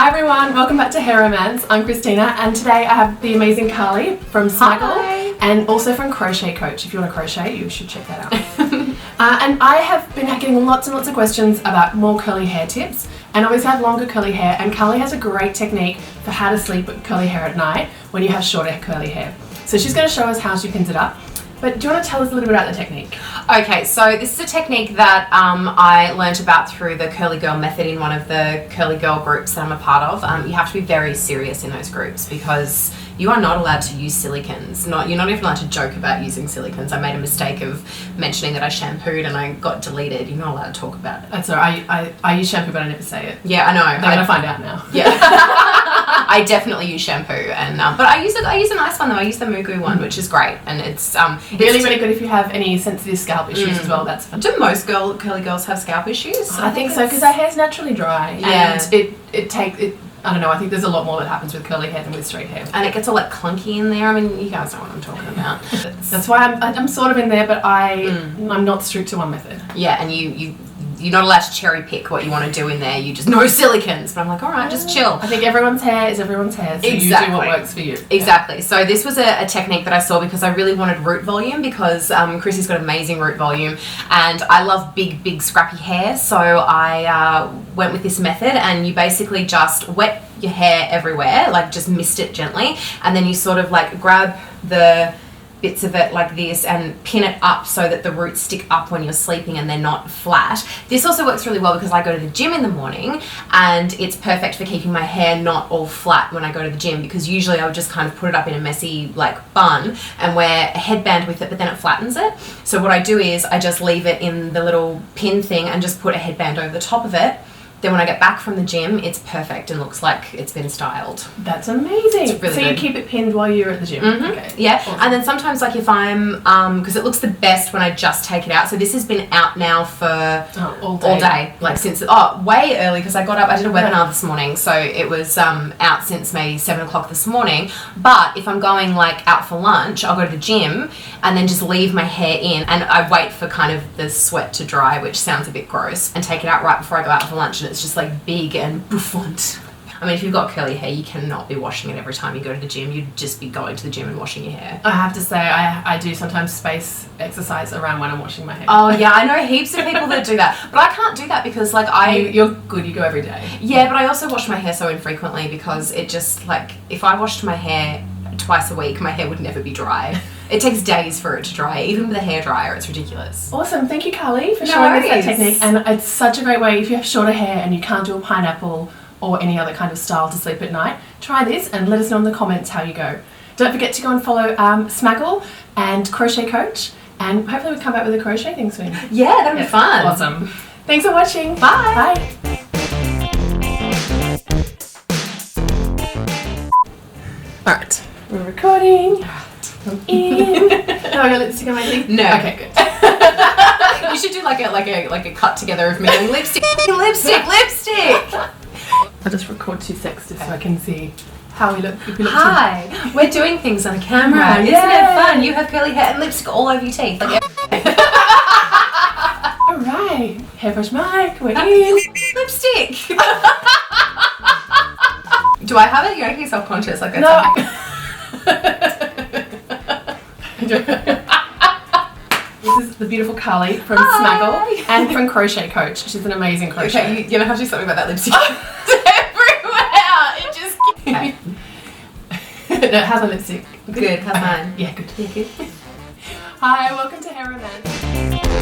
Hi everyone, welcome back to Hair Romance. I'm Christina and today I have the amazing Carly from Snuggle and also from Crochet Coach. If you want to crochet, you should check that out. And I have been getting lots and lots of questions about more curly hair tips, and always have longer curly hair, and Carly has a great technique for how to sleep with curly hair at night when you have shorter curly hair. So she's going to show us how she pins it up. But do you want to tell us a little bit about the technique? Okay, so this is a technique that I learnt about through the Curly Girl method in one of the Curly Girl groups that I'm a part of. You have to be very serious in those groups because you are not allowed to use silicons. You're not even allowed to joke about using silicons. I made a mistake of mentioning that I shampooed and I got deleted. You're not allowed to talk about it. That's all right. I use shampoo, but I never say it. Yeah, I know. They're going to find out now. Yeah. I definitely use shampoo, and but I use a nice one though. I use the Mugu one, which is great, and it's really good if you have any sensitive scalp issues as well. That's fun. Do most curly girls have scalp issues? I think so, because our hair's naturally dry. Yeah. And it I don't know, I think there's a lot more that happens with curly hair than with straight hair. And it gets all like clunky in there. I mean, you guys know what I'm talking about. That's why I'm sort of in there, but I'm not strict to one method. Yeah, and you're not allowed to cherry pick what you want to do in there. You just no silicons. But I'm like, all right, just chill. I think everyone's hair is everyone's hair, so exactly. You do what works for you. Exactly. Yeah. So this was a technique that I saw because I really wanted root volume, because Chrissy's got amazing root volume, and I love big scrappy hair. So I went with this method, and you basically just wet your hair everywhere, like just mist it gently, and then you sort of like grab the bits of it like this and pin it up so that the roots stick up when you're sleeping and they're not flat. This also works really well because I go to the gym in the morning, and it's perfect for keeping my hair not all flat when I go to the gym, because usually I would just kind of put it up in a messy like bun and wear a headband with it, but then it flattens it. So what I do is I just leave it in the little pin thing and just put a headband over the top of it. Then when I get back from the gym, it's perfect and looks like it's been styled. That's amazing. It's really so good. You keep it pinned while you're at the gym? Mm-hmm. Okay. Yeah, awesome. And then sometimes like if I'm, because it looks the best when I just take it out. So this has been out now for all day. Like since, way early, because I got up, I did a webinar this morning. So it was out since maybe 7 o'clock this morning. But if I'm going like out for lunch, I'll go to the gym and then just leave my hair in, and I wait for kind of the sweat to dry, which sounds a bit gross, and take it out right before I go out for lunch, and it's just like big and bouffant. I mean, if you've got curly hair, you cannot be washing it every time you go to the gym. You'd just be going to the gym and washing your hair. I have to say, I do sometimes space exercise around when I'm washing my hair. Oh yeah, I know heaps of people that do that, but I can't do that because like You're good, you go every day. Yeah, but I also wash my hair so infrequently because it just like, if I washed my hair twice a week, my hair would never be dry. It takes days for it to dry, even with a hairdryer. It's ridiculous. Awesome. Thank you, Carly, for showing us that technique. And it's such a great way if you have shorter hair and you can't do a pineapple or any other kind of style to sleep at night. Try this and let us know in the comments how you go. Don't forget to go and follow Snuggle and Crochet Coach, and hopefully we'll come back with a crochet thing soon. Yeah, that'll be fun. Awesome. Thanks for watching. Bye. Bye. All right, we're recording. I'm in. No, your lipstick on my teeth? No. Okay, good. You should do like a cut together of me going lipstick. I'll just record 2 seconds just so I can see how we look. If we look Hi, we're doing things on camera. Isn't it fun? You have curly hair and lipstick all over your teeth. Like all right, hairbrush mic. We're in. Lipstick. Do I have it? You're making me self-conscious. Like that's No. This is the beautiful Carly from Snuggle and from Crochet Coach. She's an amazing crochet. Okay, you're gonna have to do something about that lipstick. Everywhere. It just. No, how's my lipstick? Good. How's mine? Yeah, good. Yeah, good. Hi, welcome to Hair Romance.